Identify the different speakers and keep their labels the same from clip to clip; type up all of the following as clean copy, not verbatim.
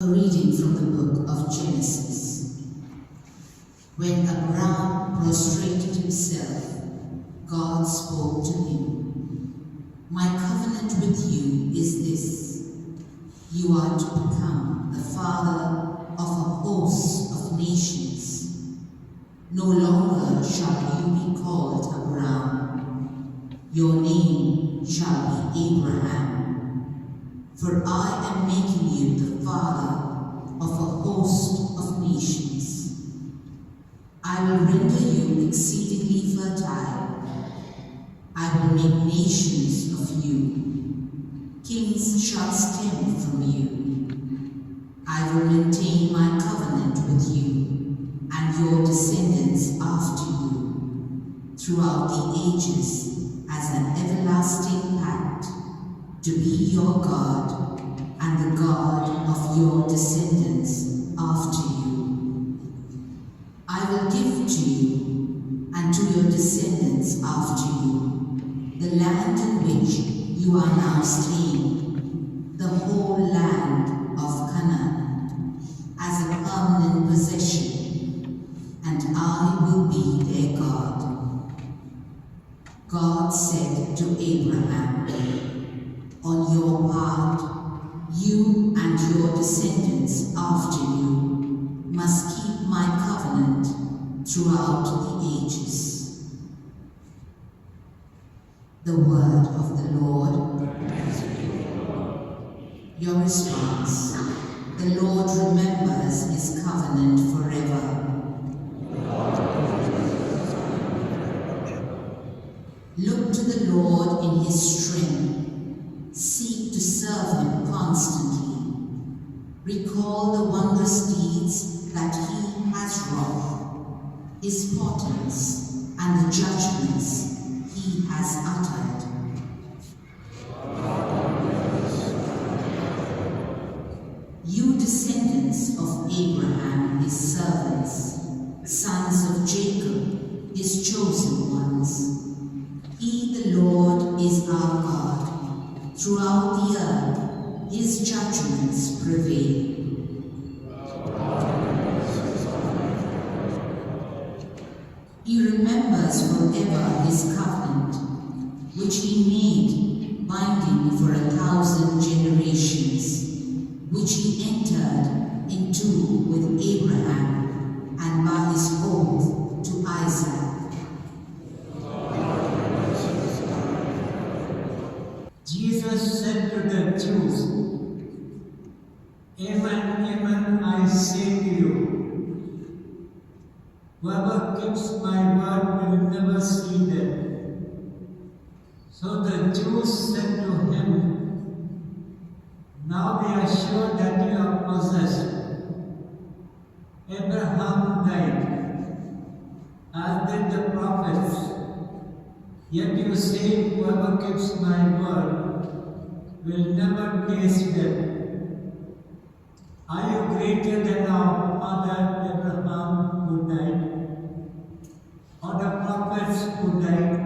Speaker 1: A reading from the book of Genesis. When Abraham prostrated himself, God spoke to him. My covenant with you is this: you are to become the father of a host of nations. No longer shall you be called Abraham. Your name shall be Abraham. For I am making you the father of a host of nations. I will render you exceedingly fertile. I will make nations of you. Kings shall stem from you. I will maintain my covenant with you and your descendants after you throughout the ages as an everlasting pact, to be your God and the God of your descendants after you. I will give to you and to your descendants after you the land in which you are now staying, the whole land of Canaan, as a permanent possession, and I will be their God. God said to Abraham, on your part, you and your descendants after you must keep my covenant throughout the ages. The word of the Lord. Your response: the Lord remembers his covenant forever. Look to the Lord in his strength. Seek to serve him constantly. Recall the wondrous deeds that he has wrought, his portents and the judgments he has uttered. You descendants of Abraham, his servants, sons of Jacob, his chosen ones. He, the Lord, is our God. Throughout the earth, his judgments prevail. He remembers forever his covenant, which he made, binding for 1,000 generations, which he entered into with Abraham and by his oath to Isaac.
Speaker 2: Jesus said to the Jews, Amen, amen, I say to you, whoever keeps my word will never see death. So the Jews said to him, now we are sure that you are possessed. Abraham died, as did the prophets. Yet you say, whoever keeps my word will never taste death. Are you greater than our father Abraham who died, or the prophets who died?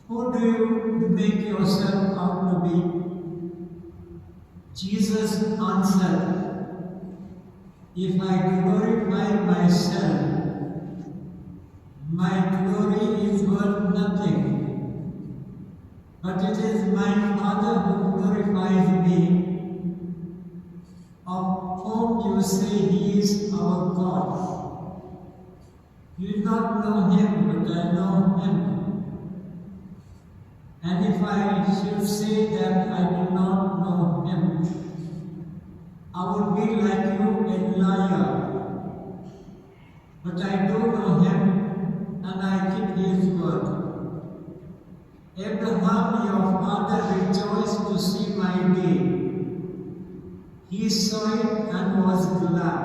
Speaker 2: Who do you make yourself out to be? Jesus answered, if I glorify myself, my glory is worth nothing, but it is my Father who glorifies me, of whom you say he is our God. You do not know him, but I know him. And if I should say that I do not know him, I would be like you, a liar. But I do know him, and I keep his word. Abraham, your father, rejoiced to see my day. He saw it and was glad.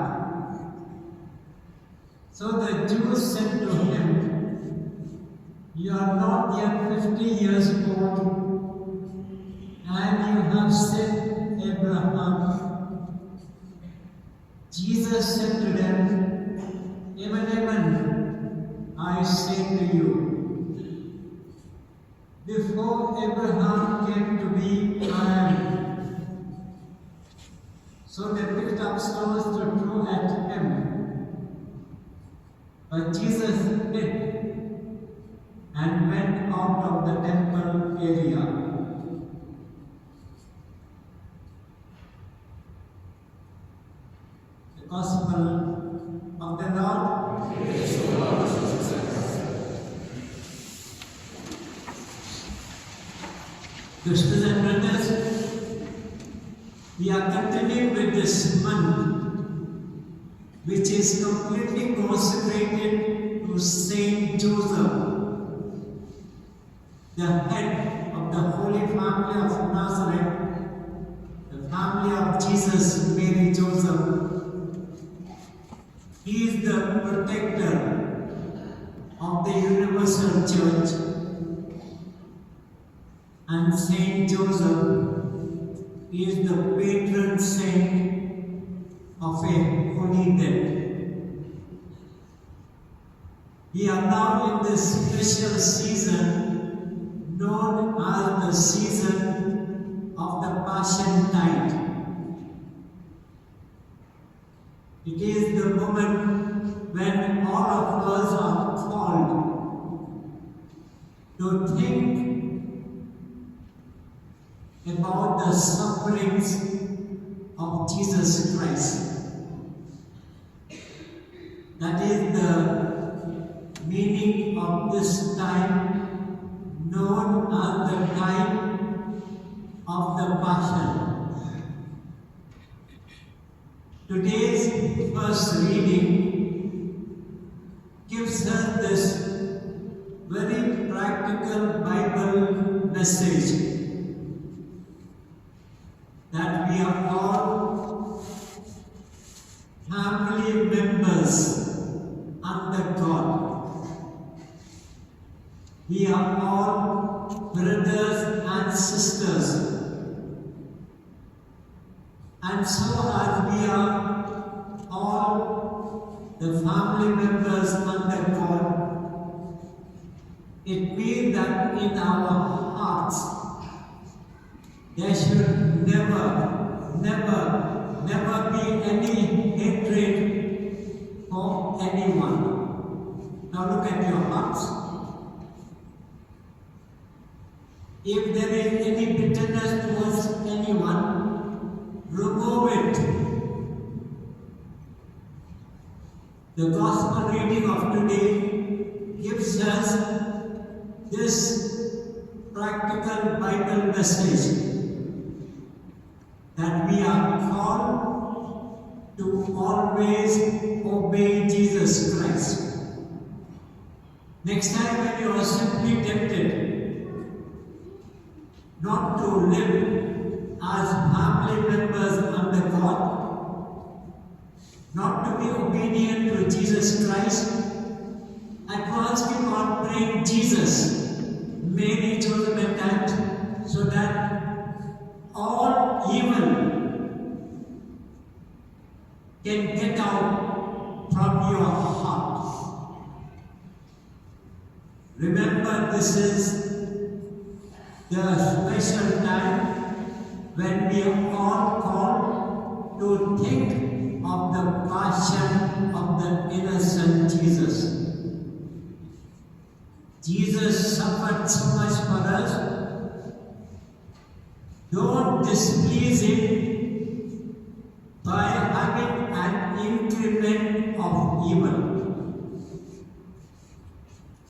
Speaker 2: So the Jews said to him, you are not yet 50 years old, and you have said, Abraham. Jesus said to them, amen, amen, I say to you, before Abraham came to be, I am. So they picked up stones to throw at him. But Jesus hid and went out of the temple area. The Gospel of the Lord. Sisters and brothers, we are continuing with this month, which is completely consecrated to Saint Joseph, the head of the Holy Family of Nazareth, the family of Jesus, Mary, Joseph. He is the protector of the universal church. And Saint Joseph is the patron saint of a holy dead. We are now in this special season known as the season of the Passion Tide. It is the moment when all of us are called to think about the sufferings of Jesus Christ. That is the meaning of this time, known as the time of the Passion. Today's first reading gives us this very practical Bible message that we are all family members under God. We are all brothers and sisters. And so as we are all the family members under God, it means that in our hearts there should never be any hatred for anyone. Now look at your hearts. If there is any bitterness towards anyone, remove it. The gospel reading of today gives us this practical Bible message that we are called to always obey Jesus Christ. Next time when you are simply tempted not to live as family members under God, not to be obedient to Jesus Christ, at once we God bring Jesus, Mary, Joseph and that, so that all evil can get out from your heart. Remember, this is the special time when we are all called to think of the passion of the innocent Jesus. Jesus suffered so much for us. Don't displease him by having an increment of evil.